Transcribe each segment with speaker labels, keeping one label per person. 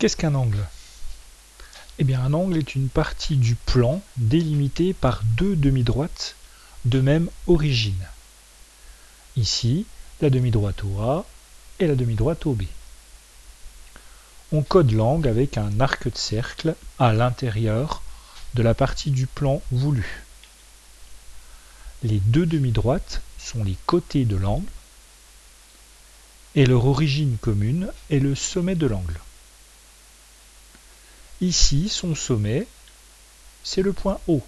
Speaker 1: Qu'est-ce qu'un angle? Eh bien, un angle est une partie du plan délimitée par deux demi-droites de même origine. Ici, la demi-droite OA et la demi-droite OB. On code l'angle avec un arc de cercle à l'intérieur de la partie du plan voulu. Les deux demi-droites sont les côtés de l'angle et leur origine commune est le sommet de l'angle. Ici, son sommet, c'est le point O.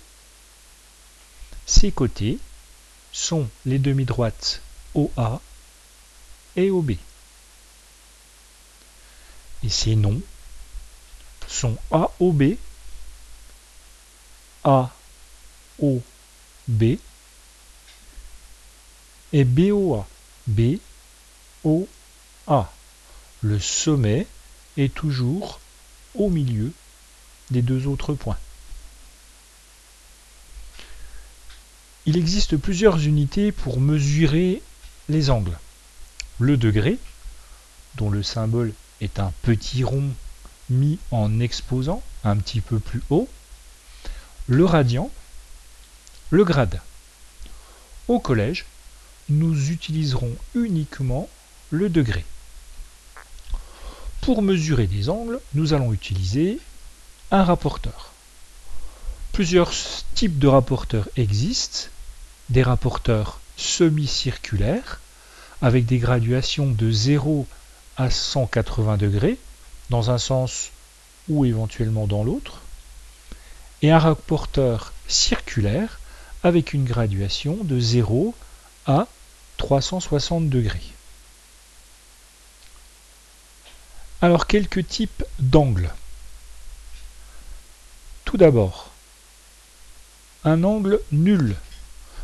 Speaker 1: Ses côtés sont les demi-droites OA et OB. Et ses noms sont AOB, AOB et BOA, BOA. Le sommet est toujours au milieu des deux autres points. Il existe plusieurs unités pour mesurer les angles. Le degré, dont le symbole est un petit rond mis en exposant un petit peu plus haut, le radian, le grade. Au collège, nous utiliserons uniquement le degré. Pour mesurer des angles, nous allons utiliser un rapporteur. Plusieurs types de rapporteurs existent. Des rapporteurs semi-circulaires avec des graduations de 0 à 180 degrés dans un sens ou éventuellement dans l'autre, et un rapporteur circulaire avec une graduation de 0 à 360 degrés. Alors, quelques types d'angles. Tout d'abord, un angle nul.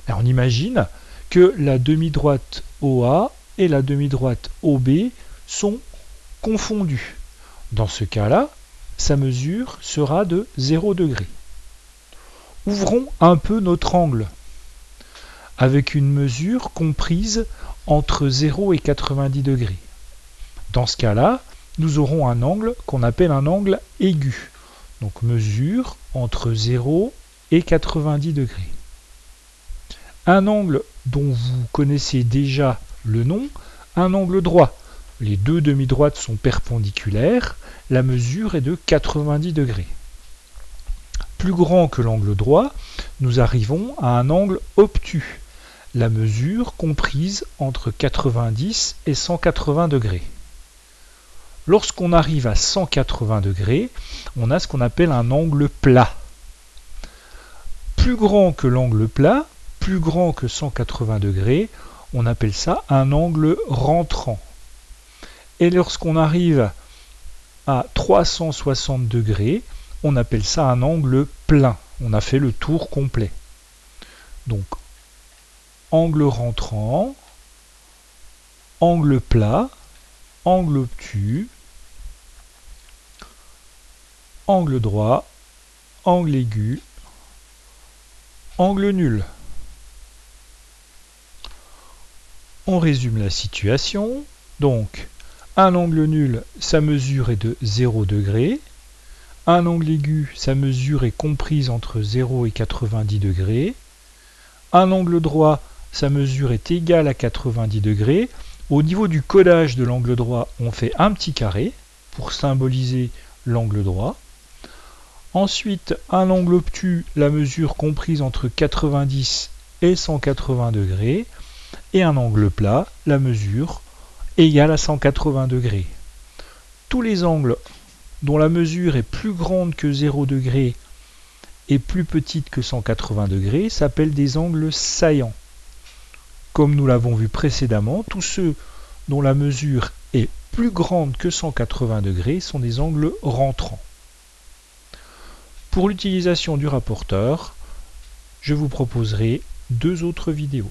Speaker 1: On imagine que la demi-droite OA et la demi-droite OB sont confondues. Dans ce cas-là, sa mesure sera de 0 degré. Ouvrons un peu notre angle avec une mesure comprise entre 0 et 90 degrés. Dans ce cas-là, nous aurons un angle qu'on appelle un angle aigu. Donc mesure entre 0 et 90 degrés. Un angle dont vous connaissez déjà le nom, un angle droit. Les deux demi-droites sont perpendiculaires, la mesure est de 90 degrés. Plus grand que l'angle droit, nous arrivons à un angle obtus, la mesure comprise entre 90 et 180 degrés. Lorsqu'on arrive à 180 degrés, on a ce qu'on appelle un angle plat. Plus grand que l'angle plat, plus grand que 180 degrés, on appelle ça un angle rentrant. Et lorsqu'on arrive à 360 degrés, on appelle ça un angle plein. On a fait le tour complet. Donc, angle rentrant, angle plat, angle obtus, angle droit, angle aigu, angle nul. On résume la situation. Donc, un angle nul, sa mesure est de 0 degré. Un angle aigu, sa mesure est comprise entre 0 et 90 degrés. Un angle droit, sa mesure est égale à 90 degrés. Au niveau du codage de l'angle droit, on fait un petit carré pour symboliser l'angle droit. Ensuite, un angle obtus, la mesure comprise entre 90 et 180 degrés. Et un angle plat, la mesure égale à 180 degrés. Tous les angles dont la mesure est plus grande que 0 degré et plus petite que 180 degrés s'appellent des angles saillants. Comme nous l'avons vu précédemment, tous ceux dont la mesure est plus grande que 180 degrés sont des angles rentrants. Pour l'utilisation du rapporteur, je vous proposerai deux autres vidéos.